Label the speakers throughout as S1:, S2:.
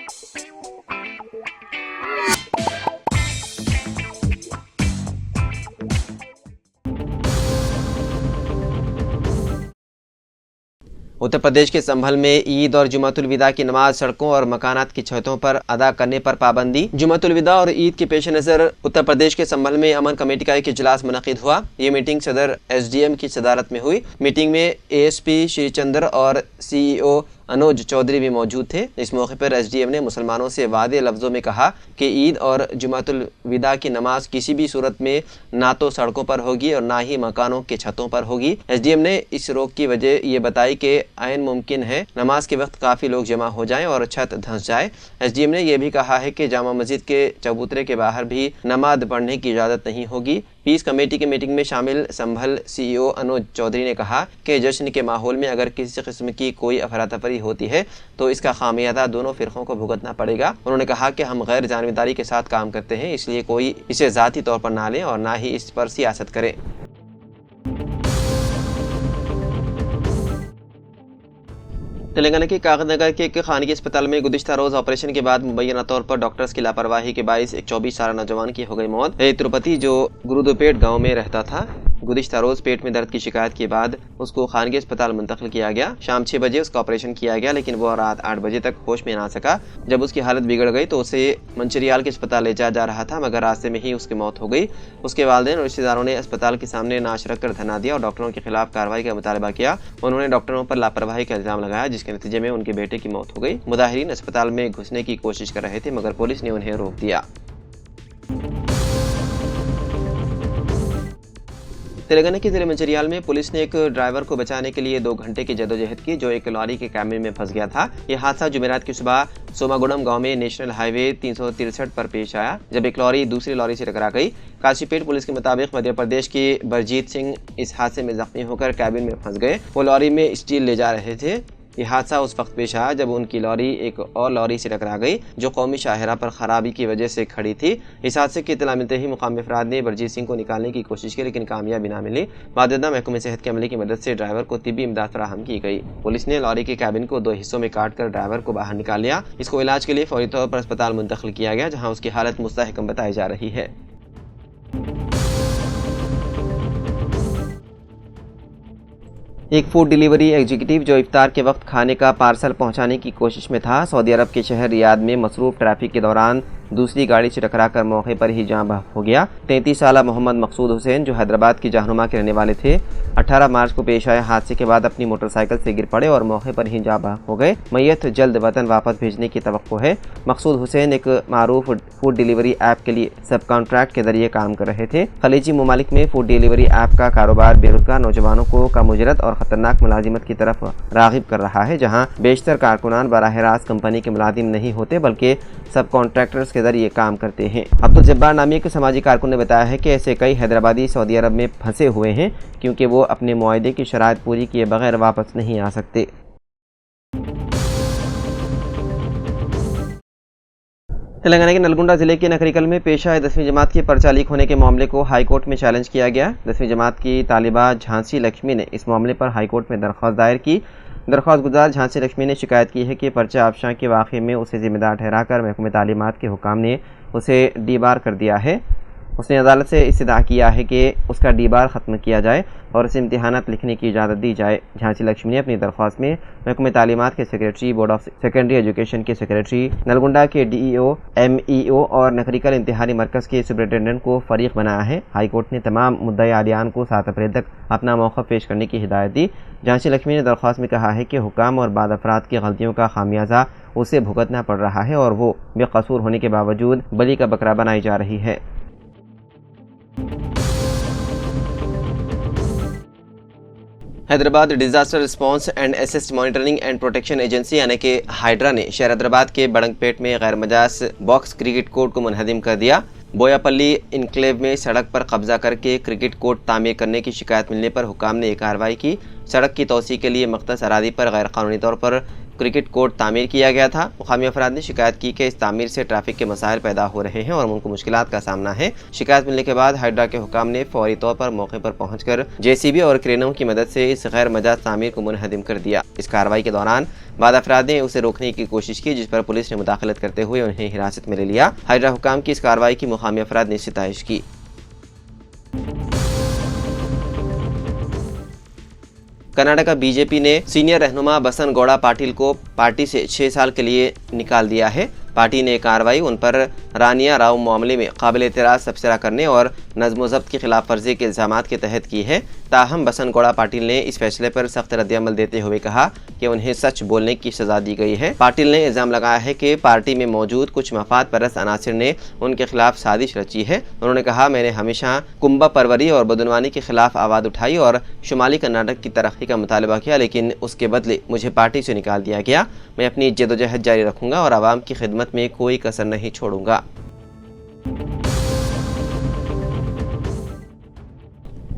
S1: उत्तर प्रदेश के संभल में ईद और जुमातुल विदा की नमाज सड़कों और मकानात की छतों पर अदा करने पर पाबंदी। जुमातुल विदा और ईद के पेश नज़र उत्तर प्रदेश के संभल में अमन कमेटी का एक इजलास मुनक़िद हुआ। ये मीटिंग सदर SDM की सदारत में हुई। मीटिंग में ASP श्री चंद्र और CEO अनुज चौधरी भी मौजूद थे। इस मौके पर SDM ने मुसलमानों से वादे लफ्ज़ों में कहा कि ईद और जुमातुल विदा की नमाज किसी भी सूरत में ना तो सड़कों पर होगी और ना ही मकानों के छतों पर होगी। SDM ने इस रोक की वजह ये बताई कि ऐन मुमकिन है नमाज के वक्त काफ़ी लोग जमा हो जाएं और छत धंस जाए। SDM ने यह भी कहा है कि जामा मस्जिद के चबूतरे के बाहर भी नमाज पढ़ने की इजाज़त नहीं होगी। पीस कमेटी की मीटिंग में शामिल संभल CEO अनुज चौधरी ने कहा कि जश्न के माहौल में अगर किसी किस्म की कोई अफरा तफरी होती है तो इसका खामियाजा दोनों फिरकों को भुगतना पड़ेगा। उन्होंने कहा कि हम गैर जानबदारी के साथ काम करते हैं, इसलिए कोई इसे ज़ाती तौर पर ना लें और ना ही इस पर सियासत करें। तेलंगाना के कागजनगर के एक खानगी अस्पताल में गुज़िश्ता रोज़ ऑपरेशन के बाद मुबैना तौर पर डॉक्टर्स की लापरवाही के बाइस एक 24 साल नौजवान की हो गई मौत। तिरुपति जो गुरुदोपेट गांव में रहता था, गुज़िश्ता रोज़ पेट में दर्द की शिकायत के बाद उसको खानगी अस्पताल मुंतकिल किया गया। शाम 6 बजे उसका ऑपरेशन किया गया, लेकिन वो रात 8 बजे तक होश में ना सका। जब उसकी हालत बिगड़ गई तो उसे मंचिरियाल के अस्पताल ले जाया जा रहा था, मगर रास्ते में ही उसकी मौत हो गई। उसके वालिदैन और रिश्तेदारों ने अस्पताल के सामने नाश रखकर धरना दिया और डॉक्टरों के खिलाफ कार्रवाई का मुतालबा किया। उन्होंने डॉक्टरों पर लापरवाही का इल्ज़ाम लगाया, जिसके नतीजे में उनके बेटे की मौत हो गई। मुजाहिरीन अस्पताल में घुसने की कोशिश कर रहे थे, मगर पुलिस ने उन्हें रोक दिया। तेलंगाना के ज़िले मंचिरियाल में पुलिस ने एक ड्राइवर को बचाने के लिए 2 घंटे की जदोजहद की, जो एक लॉरी के कैबिन में फंस गया था। यह हादसा जुमेरात की सुबह सोमागुड़म गांव में नेशनल हाईवे 363 पर पेश आया, जब एक लॉरी दूसरी लॉरी से टकरा गई। काशीपेट पुलिस के मुताबिक मध्य प्रदेश के बरजीत सिंह इस हादसे में जख्मी होकर कैबिन में फंस गए। वो लॉरी में स्टील ले जा रहे थे। यह हादसा उस वक्त पेश आया जब उनकी लॉरी एक और लॉरी से टकरा गई, जो कौमी शाहरा पर खराबी की वजह से खड़ी थी। इस हादसे की इत्तला मिलते ही मुकामी अफराद ने बरजीत सिंह को निकालने की कोशिश की, लेकिन कामयाबी ना मिली। बाददा महकमे सेहत के अमले की मदद से ड्राइवर को तिब्बी इमदाद फराहम की गई। पुलिस ने लॉरी के कैबिन को 2 हिस्सों में काट कर ड्राइवर को बाहर निकाल लिया। इसको इलाज के लिए फौरी तौर पर अस्पताल मुंतकिल किया गया, जहाँ उसकी हालत मुस्तहकम बताई जा रही है। एक फूड डिलीवरी एग्जीक्यूटिव जो इफ्तार के वक्त खाने का पार्सल पहुंचाने की कोशिश में था, सऊदी अरब के शहर रियाद में मसरूफ ट्रैफिक के दौरान दूसरी गाड़ी से टकराकर मौके पर ही जान बहक हो गया। 33 साला मोहम्मद मकसूद हुसैन, जो हैदराबाद की जहनुमा के रहने वाले थे, 18 मार्च को पेश आए हादसे के बाद अपनी मोटरसाइकिल से गिर पड़े और मौके पर ही जान बहक हो गए। मैयत जल्द वतन वापस भेजने की तवक्को है। मकसूद हुसैन एक मारूफ फूड डिलीवरी ऐप के लिए सब कॉन्ट्रैक्ट के जरिए काम कर रहे थे। खलीजी ममालिक में फूड डिलीवरी ऐप का कारोबार बेरोजगार नौजवानों को कम-उजरत और खतरनाक मुलाजिमत की तरफ रागिब कर रहा है, जहाँ बेशतर कारकुनान बराह रास्त कंपनी के मुलाजिम नहीं होते, बल्कि सब कॉन्ट्रैक्टर्स के जरिए काम करते हैं। अब्दुल जब्बार नामी के समाजी कारकुन ने बताया है कि ऐसे कई हैदराबादी सऊदी अरब में फंसे हुए हैं, क्योंकि वो अपने मुआहदे की शराइत पूरी किए बगैर वापस नहीं आ सकते। तेलंगाना के नलगुंडा जिले के नकरिकल में पेश आए 10वीं जमात के पर्चा लीक होने के मामले को हाईकोर्ट में चैलेंज किया गया। 10वीं जमात की तालिबा झांसी लक्ष्मी ने इस मामले पर हाईकोर्ट में दरख्वास्त दायर की। दरख्वास्त गुजार झांसी लक्ष्मी ने शिकायत की है कि पर्चा आबशां के वाक़े में उसे जिम्मेदार ठहराकर महकमे तालीमात के हुकाम ने उसे डीबार कर दिया है। उसने अदालत से इस्तदा किया है कि उसका डीबार ख़त्म किया जाए और उसे इम्तिहानात लिखने की इजाज़त दी जाए। झांसी लक्ष्मी ने अपनी दरख्वास्त में महकमे तालीमात के secretary, board of secondary education के सेक्रेटरी, नलगुंडा के DEO, MEO और नकरिकल इंतहारी मरकज़ के सुपरिटेंडेंट को फ़रीक बनाया है। हाईकोर्ट ने तमाम मुद्दई आलियान को 7 अप्रैल तक अपना मौक़िफ़ पेश करने की हिदायत दी। झांसी लक्ष्मी ने दरख्वास्त में कहा है कि हुकाम और बाद अफराद की गलतियों का खामियाजा उसे भुगतना पड़ रहा है और वो बेकसूर होने के बावजूद बली का बकरा बनाई जा रही है। Hyderabad disaster response and asset monitoring and protection agency यानी कि हाइड्रा ने शहर हैदराबाद के बड़ंगपेट में गैर मजाज बॉक्स क्रिकेट कोर्ट को मुनहदिम कर दिया। बोयापल्ली इनक्लेव में सड़क पर कब्जा करके क्रिकेट कोर्ट तामीर करने की शिकायत मिलने पर हुकाम ने एक कार्रवाई की। सड़क की तोसी के लिए मख्तस अरादी पर गैर कानूनी तौर पर क्रिकेट कोर्ट तामीर किया गया था। मुकामी अफराद ने शिकायत की कि इस तामीर से ट्रैफिक के मसाइल पैदा हो रहे हैं और उनको मुश्किलात का सामना है। शिकायत मिलने के बाद हाइड्रा के हुकाम ने फौरी तौर पर मौके पर पहुंचकर JCB और क्रेनों की मदद से इस गैर मजाज तामीर को मुनहदिम कर दिया। इस कार्रवाई के दौरान बाद अफराद ने उसे रोकने की कोशिश की, जिस पर पुलिस ने मुदाखलत करते हुए उन्हें हिरासत में ले लिया। हाइड्रा हुकाम की इस कार्रवाई की मुकामी अफराद ने सिताइश की। कर्नाटका BJP ने सीनियर रहनुमा बसन गौड़ा पाटिल को पार्टी से 6 साल के लिए निकाल दिया है। पार्टी ने कार्रवाई उन पर रानिया राव मामले में काबिल एतराज़ तबसरा करने और नज़्म ज़ब्त की खिलाफ वर्जी के इल्ज़ामात के तहत की है। ताहम बसन गौड़ा पाटिल ने इस फैसले पर सख्त रद्दअमल देते हुए कहा कि उन्हें सच बोलने की सज़ा दी गई है। पाटिल ने इल्ज़ाम लगाया है कि पार्टी में मौजूद कुछ मफाद परस्त अनासिर ने उनके खिलाफ साजिश रची है। उन्होंने कहा, मैंने हमेशा कुंभा परवरी और बदनवानी के खिलाफ आवाज़ उठाई और शुमाली कर्नाटक की तरक्की का मुतालबा किया, लेकिन उसके बदले मुझे पार्टी से निकाल दिया गया। मैं अपनी जद्दोजहद जारी रखूँगा और आवाम की खिदमत में कोई कसर नहीं छोड़ूंगा।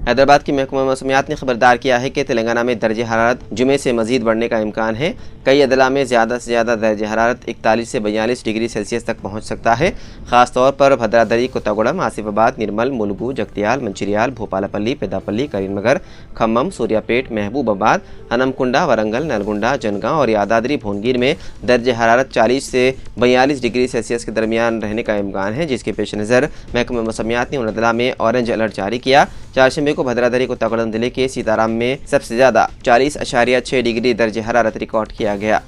S1: हैदराबाद की महकमा मौसमियात ने खबरदार किया है कि तेलंगाना में दर्ज हरारत जुमे से मजीद बढ़ने का इम्कान है। कई अदला में ज़्यादा से ज़्यादा दर्ज हरारत 41 से 42 डिग्री सेल्सियस तक पहुँच सकता है। ख़ासतौर पर भद्रादरी, कोत्तागुड़म, आसिफाबाद, निर्मल, मुलुगु, जगतियाल, मंचिरियाल, भोपालपल्ली, पेदापल्ली, करीमनगर, खम्मम, सूर्यापेट, महबूबाबाद, हनमकुंडा, वरंगल, नलगुंडा, जनगांव और यादाद्री भुवनगिर में दर्ज हरारत 40 से 42 डिग्री सेल्सियस के दरमियान रहने का इम्कान है, जिसके पेश नज़र महकमा मौसमियात ने उन अदला में ऑरेंज अलर्ट जारी किया। चारशंबे को भद्रादरी, कोत्तागुड़म जिले के सीताराम में सबसे ज़्यादा 40.6 डिग्री दर्ज हरारत रिकॉर्ड किया गया।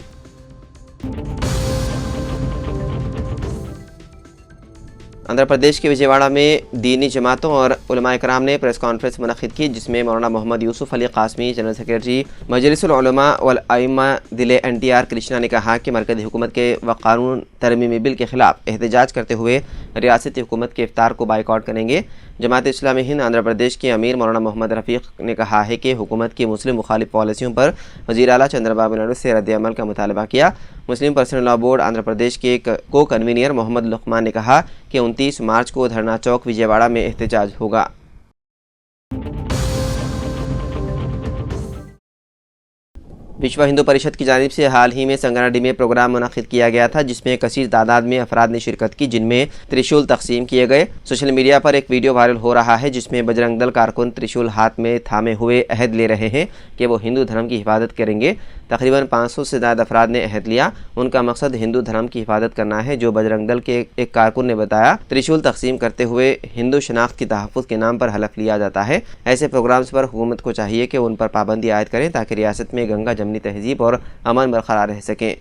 S1: आंध्र प्रदेश के विजयवाड़ा में दीनी जमातों और उलमा इकराम ने प्रेस कॉन्फ्रेंस मुनक़िद की, जिसमें मौलाना मोहम्मद यूसुफ अली कासमी, जनरल सेक्रेटरी मजलिसुल उलमा वल अइम्मा दिले NTR कृष्णा ने कहा कि मरकज़ी हुकूमत के व कानून तरमीमी बिल के खिलाफ एहतजाज करते हुए रियासती हुकूमत के इफ्तार को बाइकआउट करेंगे। जमात इस्लामी हिंद आंध्र प्रदेश के अमीर मौलाना मोहम्मद रफ़ीक ने कहा है कि हुकूमत की मुस्लिम मुखालिफ पॉलिसियों पर वज़ीर आला चंद्रबाबू नायडू से रद्द-ए-अमल का मुतालबा किया। मुस्लिम personal law board Andhra Pradesh के को कन्वीनियर मोहम्मद लुकमान ने कहा कि 29 मार्च को धरना चौक विजयवाड़ा में एहतजाज होगा। विश्व हिंदू परिषद की जानिब से हाल ही में संगारेड्डी में प्रोग्राम मुनक़िद किया गया था, जिसमें कसीर तादाद में अफराद ने शिरकत की, जिनमें त्रिशूल तकसीम किए गए। सोशल मीडिया पर एक वीडियो वायरल हो रहा है, जिसमें बजरंग दल कारकुन त्रिशूल हाथ में थामे हुए अहद ले रहे हैं कि वो हिंदू धर्म की हिफाजत करेंगे। तकरीबन 500 से ज़्यादा अफराद ने अहद लिया। उनका मकसद हिंदू धर्म की हिफाजत करना है, जो बजरंग दल के एक कारकुन ने बताया। त्रिशूल तकसीम करते हुए हिंदू शनाख्त की तहफ़्फ़ुज़ के नाम पर हलफ लिया जाता है। ऐसे प्रोग्राम्स पर हुकूमत को चाहिए कि उन पर पाबंदी आयद करें, ताकि रियासत में गंगा जमनी तहजीब और अमन बरकरार रह सकें।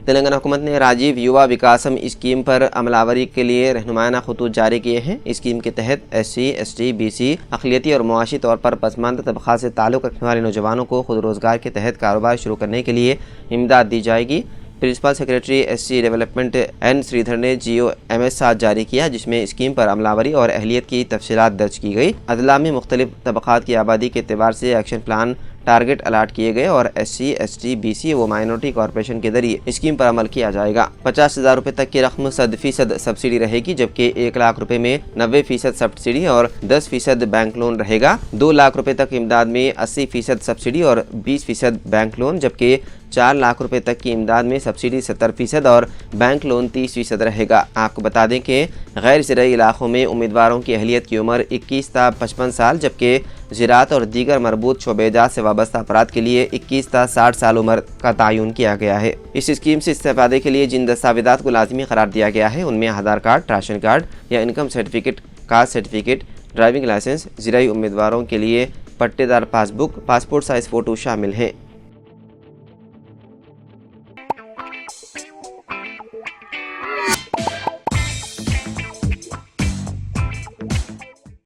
S1: तेलंगाना हुकूमत ने राजीव युवा विकासम स्कीम पर अमलावरी के लिए रहनुमाना खतूत जारी किए हैं। स्कीम के तहत SC, ST, BC, अक़लियती और मुआशी तौर पर पसमानदा तबक़ात से ताल्लुक़ रखने वाले नौजवानों को खुद रोज़गार के तहत कारोबार शुरू करने के लिए इमदाद दी जाएगी। Principal secretary SC development N Sridhar ने GOMS 7 जारी किया, जिसमें स्कीम पर अमलावरी और अहलियत की तफसीलात दर्ज की गई। अदला में मुख्तलिफ तबक़ात की आबादी के एतबार से एक्शन प्लान टारगेट अलाट किए गए और SC, ST, BC व माइनॉरिटी कॉर्पोरेशन के जरिए स्कीम पर अमल किया जाएगा। 50,000 रुपये तक की रकम 100% सब्सिडी रहेगी, जबकि 1 लाख रुपए में 90% सब्सिडी और 10% बैंक लोन रहेगा। 2 लाख रुपए तक इमदाद में 80% सब्सिडी और 20% बैंक लोन, जबकि 4 लाख रुपए तक की इमदाद में सब्सिडी 70% और बैंक लोन 30% रहेगा। आपको बता दें कि गैर ज़राई इलाकों में उम्मीदवारों की अहलियत की उम्र 21 था 55 साल, जबकि ज़राअत और दीगर मरबूत शोबेजात से वाबस्ता अफराद के लिए 21 था 60 साल उम्र का तयन किया गया है। इस स्कीम से इस्तेफादे के लिए जिन दस्तावेज़ात को लाजमी करार दिया गया है, उनमें आधार कार्ड, राशन कार्ड या income certificate, caste certificate, driving licence, ज़राई उम्मीदवारों के लिए पट्टेदार पासबुक, पासपोर्ट साइज़ फ़ोटो शामिल हैं।